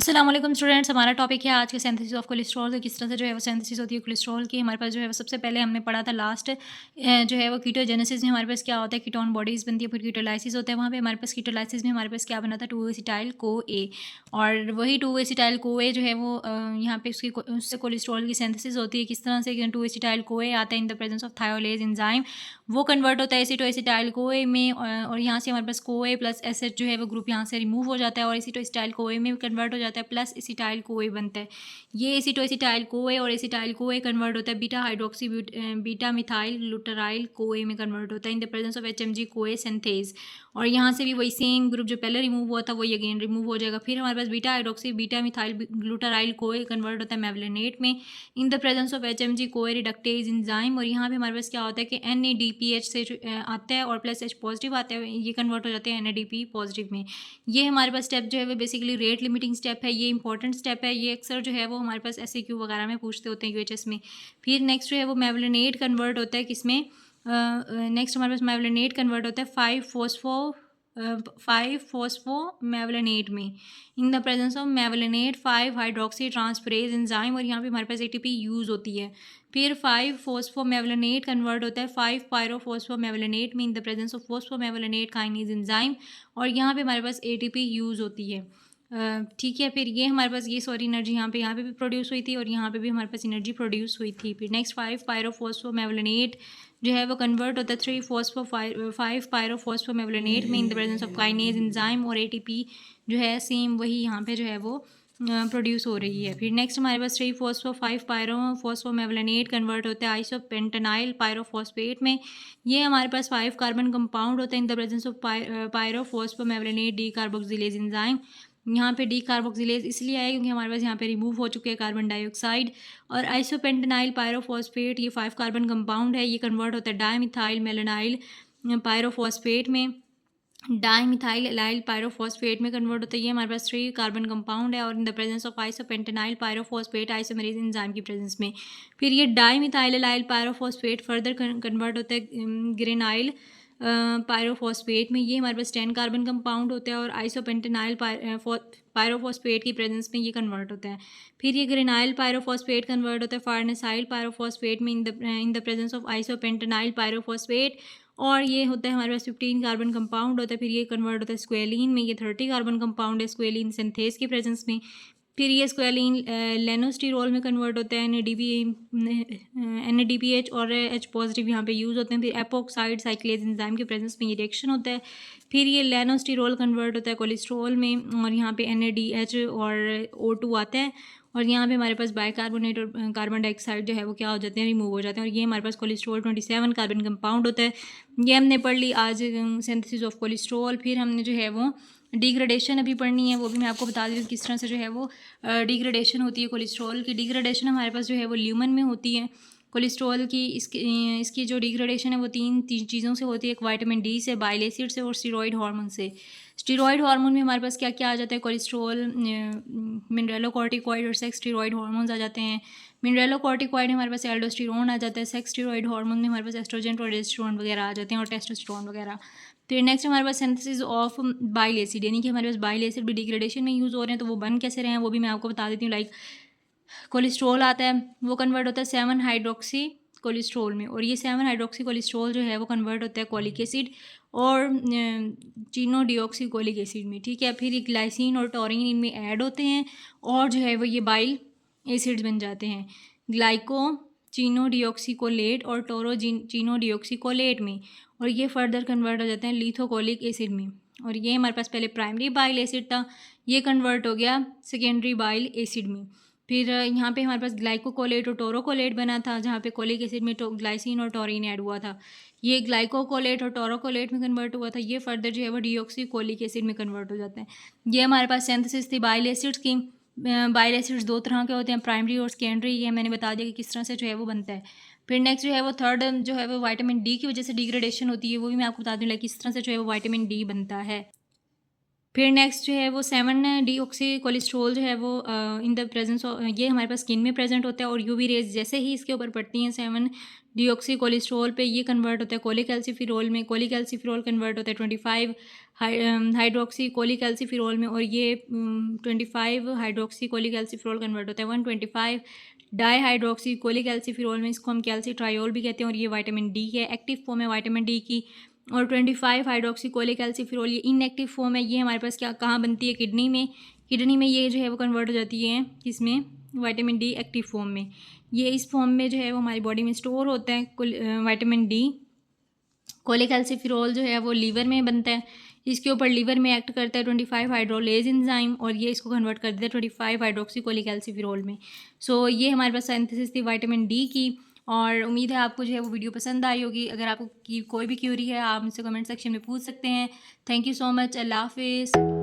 अस्सलाम वालेकुम स्टूडेंट्स। हमारा टॉपिक है आज के सिंथेसिस ऑफ कोलेस्ट्रॉल कि किस तरह से जो है वो सिंथेसिस होती है कोलेस्ट्रॉल की। हमारे पास जो है वो सबसे पहले हमने पढ़ा था लास्ट जो है वो कीटोजेनेसिस में हमारे पास क्या होता है, कीटोन बॉडीज़ बनती है, फिर कीटोलाइसिस होता है। वहाँ पे हमारे पास कीटोलाइसिस में हमारे पास क्या बना था, 2-एसिटाइल को ए, और वही 2-एसिटाइल को ए जो है वो यहाँ पे उससे कोलेस्ट्रॉल की सिंथेसिस होती है। किस तरह से 2-एसिटाइल को ए आता है in the presence of thiolase enzyme, वो कन्वर्ट होता है एसिटोएसिटाइल को ए में, और यहाँ से हमारे पास को ए प्लस एसिड जो है वो ग्रुप यहाँ से रिमूव हो जाता है और एसिटोएसिटाइल को ए में कन्वर्ट हो जाता है, प्लस एसिटाइल को ए बनता है। ये एसिटोएसिटाइल को ए और एसिटाइल को ए कन्वर्ट होता है बीटा हाइड्रोक्सी बीटा मिथाइल ग्लूटराइल को ए में कन्वर्ट होता है in the presence of HMG को ए सिंथेज। और यहाँ से भी वही सेम ग्रुप जो पहले रिमूव हुआ था वही अगेन रिमूव हो जाएगा। फिर हमारे पास बीटा हाइड्रोक्सी बीटा मिथाइल ग्लूटराइल को ए कन्वर्ट होता है मेवलेनेट में in the presence of HMG को ए रिडक्टेज एंजाइम। और यहाँ पे हमारे पास क्या होता है कि NADPH से आता है और प्लस H पॉजिटिव आता है, ये कन्वर्ट हो जाते हैं NADP पॉजिटिव में। ये हमारे पास स्टेप जो है वो बेसिकली रेट लिमिटिंग स्टेप है, ये इंपॉर्टेंट स्टेप है, ये अक्सर जो है वो हमारे पास SAQ वगैरह में पूछते होते हैं UHS में। फिर नेक्स्ट जो है वो मेवलेनेट कन्वर्ट होता है किसमें, नेक्स्ट हमारे पास मेवलेनेट कन्वर्ट होता है 5-फोस्फोमेवलेनेट में in the presence of mevalonate 5 hydroxy transferase enzyme, और यहाँ पे हमारे पास ATP यूज़ होती है। फिर 5-फोस्फोमेवलेनेट कन्वर्ट होता है 5-पायरोफोस्फोमेवलेनेट में in the presence of phosphomevalonate kinase enzyme, और यहाँ पे हमारे पास ATP यूज़ होती है। ठीक है, फिर ये हमारे पास ये सॉरी एनर्जी यहाँ पे भी प्रोड्यूस हुई थी और यहाँ पे भी हमारे पास एनर्जी प्रोड्यूस हुई थी। फिर नेक्स्ट 5-पायरोफोस्फोमेवलेनेट जो है वो कन्वर्ट होता है 5 पायरोफोस्फोमेवलेनेट में in the presence of kinase enzyme, और ATP जो है सेम वही यहाँ पे जो है वो प्रोड्यूस हो रही है। फिर नेक्स्ट हमारे पास 3-फॉस्फो-5-पायरोफोस्फोमेवलेनेट कन्वर्ट होता है आइसोपेंटेनाइल पायरोफॉस्फेट में। ये हमारे पास 5 कार्बन कंपाउंड होता है in the presence of pyrophosphomevalonate decarboxylase enzyme. यहाँ पे डी कार्बोक्सिलेज इसलिए आया क्योंकि हमारे पास यहाँ पे रिमूव हो चुके हैं कार्बन डाइऑक्साइड। और आइसोपेंटेनाइल पायरोफॉस्फेट ये 5 कार्बन कंपाउंड है, ये कन्वर्ट होता है डायमिथाइल मेलानाइल पायरोफॉस्फेट में, डाईमिथाइल एलाइल पायरोफॉस्फेट में कन्वर्ट होता है। ये हमारे पास 3 कार्बन कंपाउंड है और इन the presence of isopentenyl pyrophosphate isomerase enzyme की प्रेजेंस में। फिर ये dimethyl allyl pyrophosphate further convert होता है ग्रेनाइल पायरोफॉस्फेट में। ये हमारे पास 10 कार्बन कंपाउंड होता है और आइसोपेंटेनाइल पायरोफॉस्फेट की प्रेजेंस में ये कन्वर्ट होता है। फिर ये ग्रेनाइल पायरोफॉस्फेट कन्वर्ट होता है फार्नेसाइल पायरोफॉस्फेट में in the presence of isopentenyl pyrophosphate, और ये होता है हमारे पास 15 कार्बन कंपाउंड होता है। फिर ये कन्वर्ट होता है स्क्वेलिन में, ये 30 कार्बन कंपाउंड है स्क्वेलिन सिंथेस की प्रेजेंस में। फिर ये स्क्वेलिन लेनोस्टिरोल में कन्वर्ट होता है NADPH और H पॉजिटिव यहाँ पे यूज़ होते हैं। फिर एपोक्साइड साइक्लेज एंजाइम के प्रेजेंस में ये रिएक्शन होता है। फिर ये लेनोस्टिरोल कन्वर्ट होता है कोलेस्ट्रॉल में और यहाँ पे NADH और O2 आता है, और यहाँ पे हमारे पास बाइकार्बोनेट और कार्बन डाइऑक्साइड जो है वो क्या हो जाते हैं, रिमूव हो जाते हैं। और ये हमारे पास कोलेस्ट्रॉल 27 कार्बन कंपाउंड होता है। ये हमने पढ़ ली आज सिंथेसिस ऑफ कोलेस्ट्रॉल। फिर हमने जो है वो डिग्रेडेशन अभी पढ़नी है, वो भी मैं आपको बता देती हूँ किस तरह से जो है वो डिग्रेडेशन होती है कोलेस्ट्रॉल की। डिग्रेडेशन हमारे पास जो है वो ल्यूमन में होती है कोलेस्ट्रॉल की। इसकी जो डिग्रेडेशन है वो तीन चीज़ों से होती है, एक विटामिन डी से, बाइल एसिड से और स्टीरॉयड हार्मोन से। स्टीरॉयड हार्मोन में हमारे पास क्या क्या आ जाता है, कोलेस्ट्रॉल, मिनरलोकॉर्टिकॉइड और सेक्स स्टीरॉयड हार्मोन्स आ जाते हैं। मिनरलोकॉर्टिकॉइड हमारे पास एल्डोस्टेरोन आ जाता है, सेक्स स्टीरॉयड हार्मोन में हमारे पास एस्ट्रोजन प्रोजेस्टेरोन वगैरह आ जाते हैं और टेस्टोस्टेरोन वगैरह। फिर नेक्स्ट हमारे पास सिंथेसिस ऑफ बाइल एसिड, यानी कि हमारे पास बाइल एसिड भी डिग्रेडेशन में यूज़ हो रहे हैं, तो वो बन कैसे रहे हैं वो भी मैं आपको बता देती हूँ। लाइक कोलेस्ट्रॉल आता है, वो कन्वर्ट होता है 7 हाइड्रोक्सी कोलेस्ट्रॉल में, और ये 7 हाइड्रोक्सी कोलेस्ट्रॉल जो है वो कन्वर्ट होता है कोलिक एसिड और चीनो डिऑक्सी कोलिक एसिड में। ठीक है, फिर ये ग्लाइसिन और टॉरिन इनमें ऐड होते हैं और जो है वो ये बाइल एसिड्स बन जाते हैं ग्लाइको चीनो डिऑक्सीकोलेट और टोरो चीनो डिऑक्सीकोलेट में, और ये फर्दर कन्वर्ट हो जाते हैं लिथोकोलिक एसिड में। और ये हमारे पास पहले प्राइमरी बाइल एसिड था, ये कन्वर्ट हो गया सेकेंडरी बाइल एसिड में। फिर यहाँ पे हमारे पास ग्लाइकोकोलेट और टोरोकोलेट बना था, जहाँ पे कोलिक एसिड में ग्लाइसिन और टॉरिन ऐड हुआ था। ये ग्लाइकोकोलेट और टोरोकोलेट में कन्वर्ट हुआ था, ये फर्दर जो है वो डिऑक्सीकोलिक एसिड में कन्वर्ट हो जाते हैं। ये हमारे पास सिंथेसिस थी बाइल एसिड्स की। बाइल एसिड्स 2 तरह के होते हैं, प्राइमरी और सेकेंडरी, ये मैंने बता दिया कि किस तरह से जो है वो बनता है। फिर नेक्स्ट जो है वो थर्ड जो है वो विटामिन डी की वजह से डिग्रेडेशन होती है, वो भी मैं आपको बता दूँ लाइक किस तरह से जो है वो विटामिन डी बनता है। फिर नेक्स्ट जो है वो 7 डीऑक्सी कोलेस्ट्रॉल जो है वो इन द प्रेजेंस ये हमारे पास स्किन में प्रेजेंट होता है और यूवी रेज जैसे ही इसके ऊपर पड़ती हैं 7 डीऑक्सी कोलेस्ट्रॉल पे ये कन्वर्ट होता है कोलिकैल्सिफेरॉल में। कोलिकैल्सिफेरॉल कन्वर्ट होता है 25 हाइड्रोक्सी कोलिकैल्सिफेरॉल में और ये 25 हाइड्रोक्सी कोलिकैल्सिफेरॉल कन्वर्ट होता है 125 डाई हाइड्रोक्सी कोलिकैल्सिफेरॉल में। इसको हम कैल्सिट्रायोल भी कहते हैं और ये विटामिन डी है, एक्टिव फॉर्म है विटामिन डी की। और 25 हाइड्रोक्सी कोलिकैल्सिफेरॉल ये इनएक्टिव फॉर्म है। ये हमारे पास क्या कहाँ बनती है, किडनी में। किडनी में ये जो है वो कन्वर्ट हो जाती है किसमें, विटामिन डी एक्टिव फॉर्म में। ये इस फॉर्म में जो है वो हमारी बॉडी में स्टोर होता है विटामिन डी। कोलिकैल्सिफेरॉल जो है वो लीवर में बनता है, इसके ऊपर लीवर में एक्ट करता है 25 हाइड्रोलेज एंजाइम और ये इसको कन्वर्ट कर देता है 25 हाइड्रोक्सी कोलिकैल्सिफेरॉल में। सो ये हमारे पास सिंथेसिस थी विटामिन डी की और उम्मीद है आपको जो है वो वीडियो पसंद आई होगी। अगर आपको कोई भी क्यूरी है आप मुझसे कमेंट सेक्शन में पूछ सकते हैं। Thank you so much. अल्लाह हाफिज़।